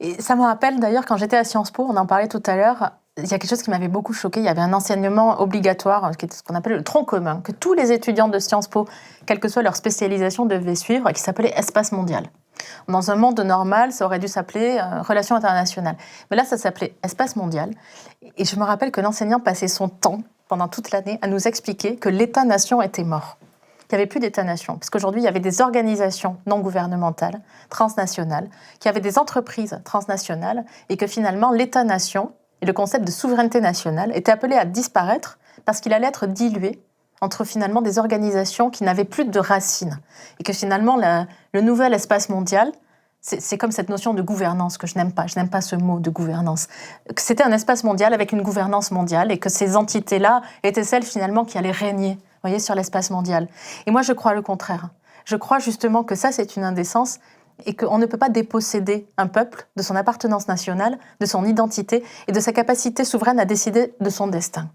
Et ça me rappelle d'ailleurs quand j'étais à Sciences Po, on en parlait tout à l'heure, il y a quelque chose qui m'avait beaucoup choquée. Il y avait un enseignement obligatoire, qui est ce qu'on appelle le tronc commun, que tous les étudiants de Sciences Po, quelle que soit leur spécialisation, devaient suivre, et qui s'appelait Espace mondial. Dans un monde normal, ça aurait dû s'appeler Relations internationales. Mais là, ça s'appelait Espace mondial. Et je me rappelle que l'enseignant passait son temps, pendant toute l'année, à nous expliquer que l'État-nation était mort. Il n'y avait plus d'État-nation, parce qu'aujourd'hui, il y avait des organisations non gouvernementales, transnationales, qu'il y avait des entreprises transnationales, et que finalement, l'État-nation et le concept de souveraineté nationale étaient appelés à disparaître parce qu'il allait être dilué entre finalement des organisations qui n'avaient plus de racines. Et que finalement, le nouvel espace mondial, c'est comme cette notion de gouvernance que je n'aime pas. Je n'aime pas ce mot de gouvernance. Que c'était un espace mondial avec une gouvernance mondiale et que ces entités-là étaient celles finalement qui allaient régner, voyez, sur l'espace mondial. Et moi, je crois le contraire. Je crois justement que ça, c'est une indécence et qu'on ne peut pas déposséder un peuple de son appartenance nationale, de son identité et de sa capacité souveraine à décider de son destin.